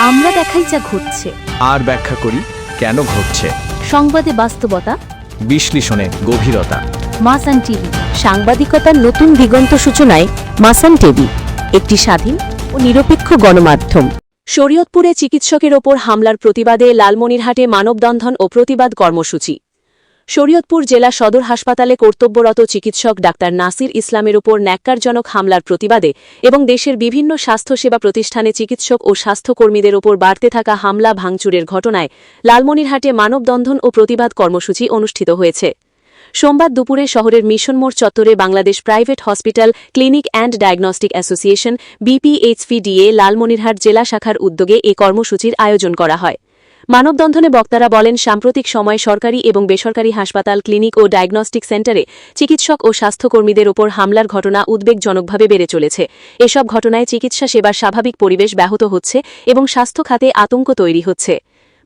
আমরা দেখাই যা ঘটছে, আর ব্যাখ্যা করি কেন ঘটছে। সংবাদে বাস্তবতা, বিশ্লেষণে গভীরতা। মাসান টিভি, সাংবাদিকতার নতুন দিগন্ত সূচনায় মাসান টিভি, একটি স্বাধীন ও নিরপেক্ষ গণমাধ্যম। শরীয়তপুরে চিকিৎসকের ওপর হামলার প্রতিবাদে লালমনিরহাটে মানববন্ধন ও প্রতিবাদ কর্মসূচি। শরীয়তপুর জেলা সদর হাসপাতালে কর্তব্যরত চিকিৎসক ডাক্তার নাসির ইসলামের ওপর ন্যাক্কারজনক হামলার প্রতিবাদে এবং দেশের বিভিন্ন স্বাস্থ্যসেবা প্রতিষ্ঠানে চিকিৎসক ও স্বাস্থ্যকর্মীদের ওপর বাড়তে থাকা হামলা ভাঙচুরের ঘটনায় লালমনিরহাটে মানববন্ধন ও প্রতিবাদ কর্মসূচি অনুষ্ঠিত হয়েছে। সোমবার দুপুরে শহরের মিশনমোড় চত্বরে Bangladesh private hospital clinic and diagnostic association BPHPDA Lalmonirhat জেলা শাখার উদ্যোগে এ কর্মসূচির আয়োজন করা হয়। মানববন্ধনে বক্তারা বলেন, সাম্প্রতিক সময় সরকারি এবং বেসরকারি হাসপাতাল, ক্লিনিক ও ডায়াগনস্টিক সেন্টারে চিকিৎসক ও স্বাস্থ্যকর্মীদের ওপর হামলার ঘটনা উদ্বেগজনকভাবে বেড়ে চলেছে। এসব ঘটনায় চিকিৎসা সেবার স্বাভাবিক পরিবেশ ব্যাহত হচ্ছে এবং স্বাস্থ্য খাতে আতঙ্ক তৈরি হচ্ছে।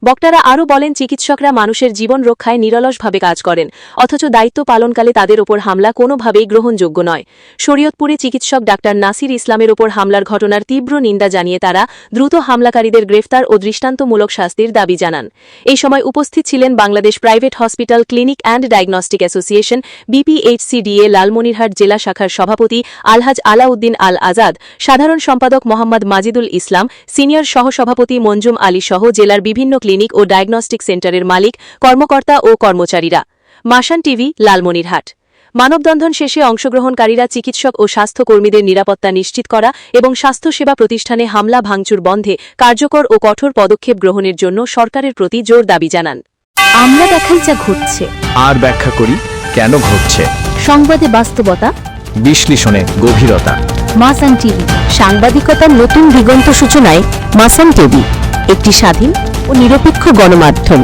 বক্তারা আরও বলেন, চিকিৎসকরা মানুষের জীবন রক্ষায় নিরলসভাবে কাজ করেন, অথচ দায়িত্ব পালনকালে তাদের ওপর হামলা কোনোভাবেই গ্রহণযোগ্য নয়। শরীয়তপুরে চিকিৎসক ডাক্তার নাসির ইসলামের ওপর হামলার ঘটনার তীব্র নিন্দা জানিয়ে তারা দ্রুত হামলাকারীদের গ্রেফতার ও দৃষ্টান্তমূলক শাস্তির দাবি জানান। এই সময় উপস্থিত ছিলেন Bangladesh private hospital clinic and diagnostic association BPHCDA Lalmonirhat জেলা শাখার সভাপতি আলহাজ আলাউদ্দিন আল আজাদ, সাধারণ সম্পাদক মোহাম্মদ মাজিদুল ইসলাম, সিনিয়র সহসভাপতি মঞ্জুম আলী সহ জেলার বিভিন্ন ক্লিনিক ও ডায়াগনস্টিক সেন্টারের মালিক, কর্মকর্তা ও কর্মচারীরা। মাসান টিভি, লালমনিরহাট। মানববন্ধন শেষে অংশগ্রহণকারীরা চিকিৎসক ও স্বাস্থ্যকর্মীদের নিরাপত্তা নিশ্চিত করা এবং স্বাস্থ্যসেবা প্রতিষ্ঠানে হামলা ভাঙচুর বন্ধে কার্যকর ও কঠোর পদক্ষেপ গ্রহণের জন্য সরকারের প্রতি জোর দাবি জানান। আমরা দেখাই যা ঘটছে, আর ব্যাখ্যা করি কেন ঘটছে। সংবাদে বাস্তবতা, বিশ্লেষণে গভীরতা। মাসান টিভি, সাংবাদিকতার নতুন দিগন্ত সূচনায় মাসান টিভি, একটি স্বাধীন ও নিরপেক্ষ গণমাধ্যম।